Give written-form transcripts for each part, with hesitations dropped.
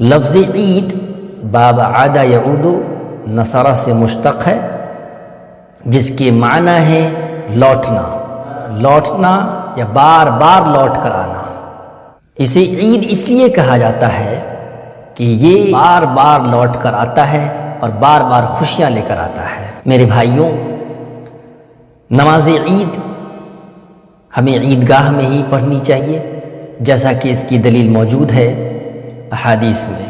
لفظ عید باب عاد یعود نصرہ سے مشتق ہے، جس کے معنی ہے لوٹنا یا بار بار لوٹ کر آنا۔ اسے عید اس لیے کہا جاتا ہے کہ یہ بار بار لوٹ کر آتا ہے اور بار بار خوشیاں لے کر آتا ہے۔ میرے بھائیوں، نماز عید ہمیں عیدگاہ میں ہی پڑھنی چاہیے، جیسا کہ اس کی دلیل موجود ہے احادیث میں۔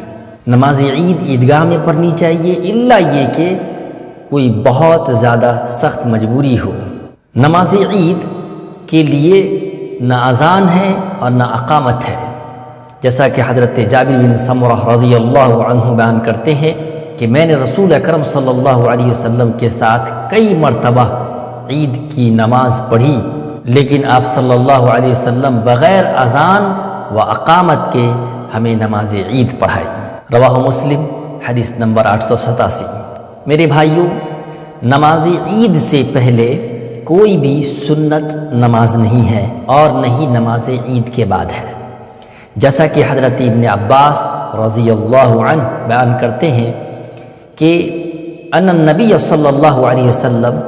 نماز عید عیدگاہ میں پڑھنی چاہیے، الا یہ کہ کوئی بہت زیادہ سخت مجبوری ہو۔ نماز عید کے لیے نہ اذان ہے اور نہ اقامت ہے، جیسا کہ حضرت جابر بن سمرہ رضی اللہ عنہ بیان کرتے ہیں کہ میں نے رسول اکرم صلی اللہ علیہ وسلم کے ساتھ کئی مرتبہ عید کی نماز پڑھی، لیکن آپ صلی اللہ علیہ وسلم بغیر اذان و اقامت کے ہمیں نماز عید پڑھائی۔ رواہ مسلم، حدیث نمبر 887۔ میرے بھائیوں، نماز عید سے پہلے کوئی بھی سنت نماز نہیں ہے اور نہ ہی نماز عید کے بعد ہے، جیسا کہ حضرت ابن عباس رضی اللہ عنہ بیان کرتے ہیں کہ ان النبی صلی اللہ علیہ وسلم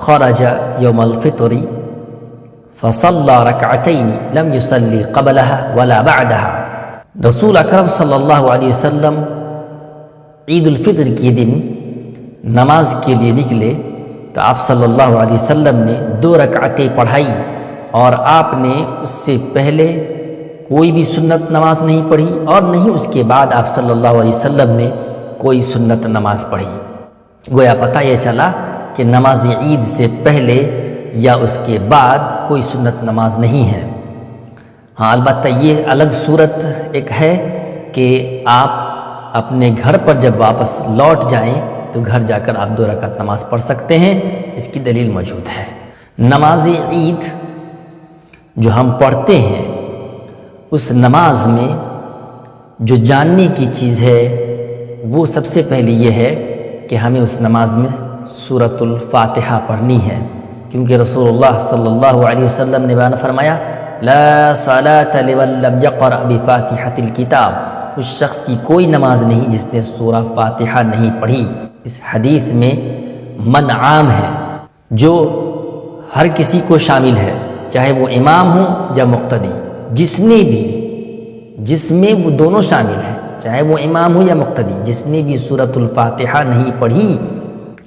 خرج یوم الفطر فصلى رکعتین لم يصلی قبلها ولا بعدها۔ رسول اکرم صلی اللہ علیہ وسلم عید الفطر کے دن نماز کے لیے نکلے تو آپ صلی اللہ علیہ وسلم نے 2 رکعتیں پڑھائی، اور آپ نے اس سے پہلے کوئی بھی سنت نماز نہیں پڑھی اور نہ ہی اس کے بعد آپ صلی اللہ علیہ وسلم نے کوئی سنت نماز پڑھی۔ گویا پتہ یہ چلا کہ نماز عید سے پہلے یا اس کے بعد کوئی سنت نماز نہیں ہے۔ ہاں، البتہ یہ الگ صورت ایک ہے کہ آپ اپنے گھر پر جب واپس لوٹ جائیں تو گھر جا کر آپ 2 رکعت نماز پڑھ سکتے ہیں، اس کی دلیل موجود ہے۔ نماز عید جو ہم پڑھتے ہیں، اس نماز میں جو جاننے کی چیز ہے وہ سب سے پہلے یہ ہے کہ ہمیں اس نماز میں سورۃ الفاتحہ پڑھنی ہے، کیونکہ رسول اللہ صلی اللہ علیہ وسلم نے بیان فرمایا لا صلاۃ لمن لم یقرأ بفاتحۃ الکتاب، اس شخص کی کوئی نماز نہیں جس نے سورہ فاتحہ نہیں پڑھی۔ اس حدیث میں من عام ہے جو ہر کسی کو شامل ہے، چاہے وہ امام ہو یا مقتدی، جس میں وہ دونوں شامل ہیں، چاہے وہ امام ہو یا مقتدی، جس نے بھی سورۃ الفاتحہ نہیں پڑھی،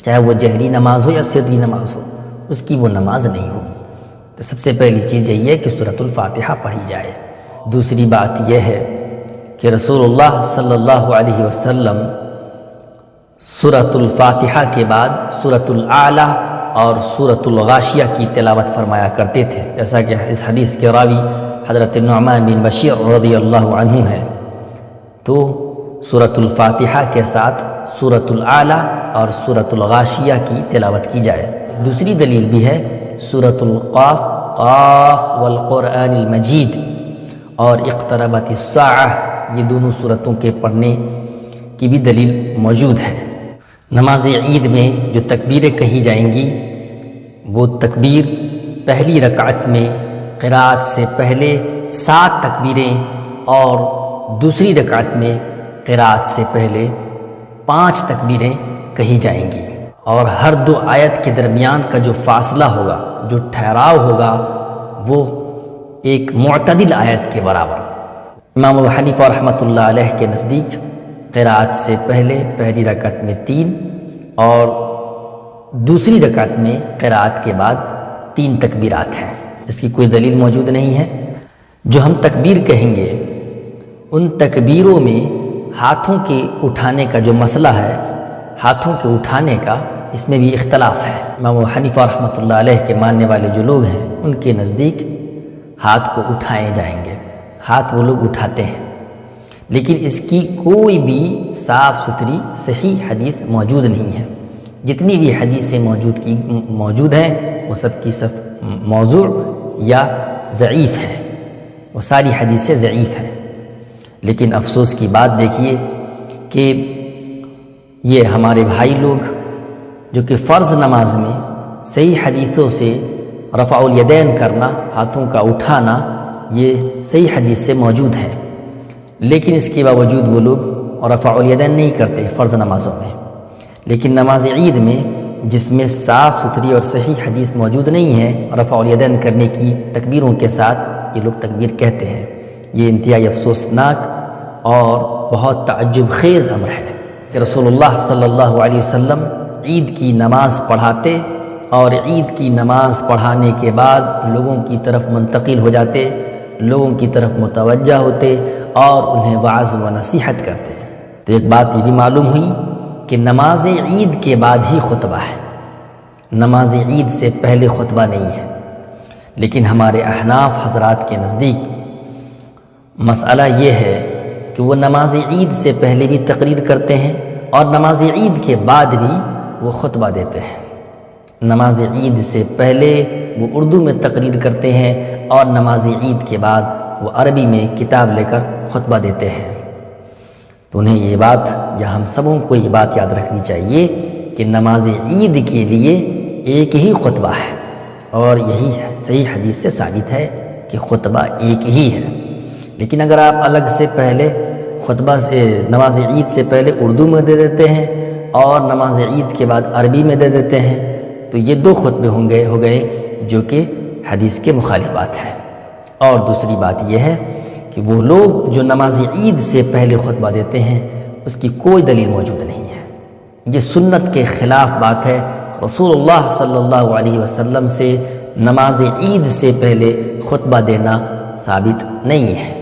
چاہے وہ جہری نماز ہو یا سری نماز ہو، اس کی وہ نماز نہیں ہوگی۔ تو سب سے پہلی چیز یہ ہے کہ سورۃ الفاتحہ پڑھی جائے۔ دوسری بات یہ ہے کہ رسول اللہ صلی اللہ علیہ وسلم سورۃ الفاتحہ کے بعد سورۃ الاعلیٰ اور سورۃ الغاشیہ کی تلاوت فرمایا کرتے تھے، جیسا کہ اس حدیث کے راوی حضرت نعمان بن بشیر رضی اللہ عنہ ہے۔ تو سورۃ الفاتحہ کے ساتھ سورۃ الاعلیٰ اور سورۃ الغاشیہ کی تلاوت کی جائے۔ دوسری دلیل بھی ہے سورۃ القاف، قاف والقرآن المجید اور اقتربت الساعہ، یہ دونوں سورتوں کے پڑھنے کی بھی دلیل موجود ہے۔ نماز عید میں جو تکبیریں کہی جائیں گی، وہ تکبیر پہلی رکعت میں قرأت سے پہلے 7 تکبیریں اور دوسری رکعت میں قرأت سے پہلے 5 تکبیریں کہی جائیں گی، اور ہر 2 آیت کے درمیان کا جو فاصلہ ہوگا، جو ٹھہراؤ ہوگا، وہ ایک معتدل آیت کے برابر۔ امام ابو حنیفہ رحمۃ اللہ علیہ کے نزدیک قرأت سے پہلے پہلی رکعت میں 3 اور دوسری رکعت میں قرأت کے بعد 3 تکبیرات ہیں۔ اس کی کوئی دلیل موجود نہیں ہے۔ جو ہم تکبیر کہیں گے، ان تکبیروں میں ہاتھوں کے اٹھانے کا جو مسئلہ ہے، ہاتھوں کے اٹھانے کا، اس میں بھی اختلاف ہے۔ امام ابو حنیفہ رحمۃ اللہ علیہ کے ماننے والے جو لوگ ہیں، ان کے نزدیک ہاتھ کو اٹھائے جائیں گے، ہاتھ وہ لوگ اٹھاتے ہیں، لیکن اس کی کوئی بھی صاف ستھری صحیح حدیث موجود نہیں ہے۔ جتنی بھی حدیثیں موجود ہیں، وہ سب کی سب موضوع یا ضعیف ہیں، وہ ساری حدیثیں ضعیف ہیں۔ لیکن افسوس کی بات دیکھیے کہ یہ ہمارے بھائی لوگ جو کہ فرض نماز میں صحیح حدیثوں سے رفع الیدین کرنا، ہاتھوں کا اٹھانا، یہ صحیح حدیث سے موجود ہے، لیکن اس کے باوجود وہ لوگ اور رفع الیدین نہیں کرتے فرض نمازوں میں، لیکن نماز عید میں جس میں صاف ستھری اور صحیح حدیث موجود نہیں ہے رفع الیدین کرنے کی تکبیروں کے ساتھ یہ لوگ تکبیر کہتے ہیں، یہ انتہائی افسوسناک اور بہت تعجب خیز امر ہے کہ رسول اللہ صلی اللہ علیہ وسلم عید کی نماز پڑھاتے اور عید کی نماز پڑھانے کے بعد لوگوں کی طرف منتقل ہو جاتے، لوگوں کی طرف متوجہ ہوتے اور انہیں وعظ و نصیحت کرتے۔ تو ایک بات یہ بھی معلوم ہوئی کہ نماز عید کے بعد ہی خطبہ ہے، نماز عید سے پہلے خطبہ نہیں ہے، لیکن ہمارے احناف حضرات کے نزدیک مسئلہ یہ ہے کہ وہ نماز عید سے پہلے بھی تقریر کرتے ہیں اور نماز عید کے بعد بھی وہ خطبہ دیتے ہیں۔ نماز عید سے پہلے وہ اردو میں تقریر کرتے ہیں اور نماز عید کے بعد وہ عربی میں کتاب لے کر خطبہ دیتے ہیں۔ تو انہیں یہ بات یا ہم سبوں کو یہ بات یاد رکھنی چاہیے کہ نماز عید کے لیے ایک ہی خطبہ ہے، اور یہی صحیح حدیث سے ثابت ہے کہ خطبہ ایک ہی ہے۔ لیکن اگر آپ الگ سے پہلے خطبہ نماز عید سے پہلے اردو میں دے دیتے ہیں اور نماز عید کے بعد عربی میں دے دیتے ہیں تو یہ دو خطبے ہو گئے جو کہ حدیث کے مخالف بات ہے۔ اور دوسری بات یہ ہے کہ وہ لوگ جو نماز عید سے پہلے خطبہ دیتے ہیں اس کی کوئی دلیل موجود نہیں ہے، یہ سنت کے خلاف بات ہے۔ رسول اللہ صلی اللہ علیہ وسلم سے نماز عید سے پہلے خطبہ دینا ثابت نہیں ہے۔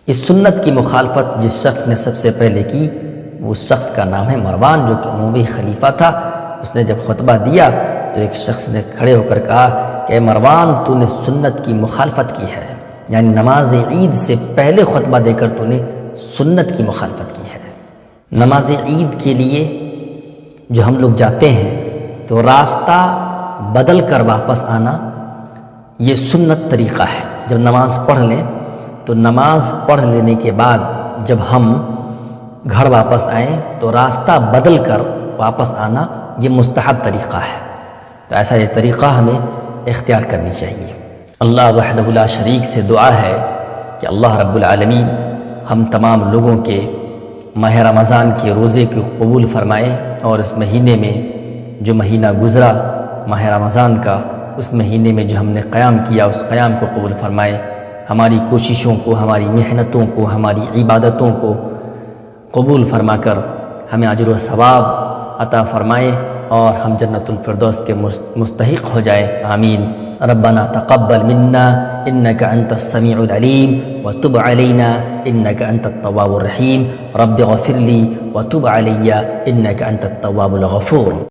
اس سنت کی مخالفت جس شخص نے سب سے پہلے کی اس شخص کا نام ہے مروان، جو کہ عموی خلیفہ تھا۔ اس نے جب خطبہ دیا تو ایک شخص نے کھڑے ہو کر کہا کہ مروان تو نے سنت کی مخالفت کی ہے، یعنی نماز عید سے پہلے خطبہ دے کر تو نے سنت کی مخالفت کی ہے۔ نماز عید کے لیے جو ہم لوگ جاتے ہیں تو راستہ بدل کر واپس آنا یہ سنت طریقہ ہے۔ جب نماز پڑھ لیں تو نماز پڑھ لینے کے بعد جب ہم گھر واپس آئیں تو راستہ بدل کر واپس آنا یہ مستحب طریقہ ہے۔ تو ایسا یہ طریقہ ہمیں اختیار کرنی چاہیے۔ اللہ وحدہ لا شریک سے دعا ہے کہ اللہ رب العالمین ہم تمام لوگوں کے ماہ رمضان کے روزے کو قبول فرمائے، اور اس مہینے میں جو مہینہ گزرا ماہ رمضان کا، اس مہینے میں جو ہم نے قیام کیا اس قیام کو قبول فرمائے، ہماری کوششوں کو، ہماری محنتوں کو، ہماری عبادتوں کو قبول فرما کر ہمیں اجر و ثواب عطا فرمائے اور ہم جنت الفردوس کے مستحق ہو جائے، آمین۔ ربنا تقبل منا انك انت السميع العليم وتب علينا انك انت التواب الرحيم رب اغفر لي وتب علي انك انت التواب الغفور۔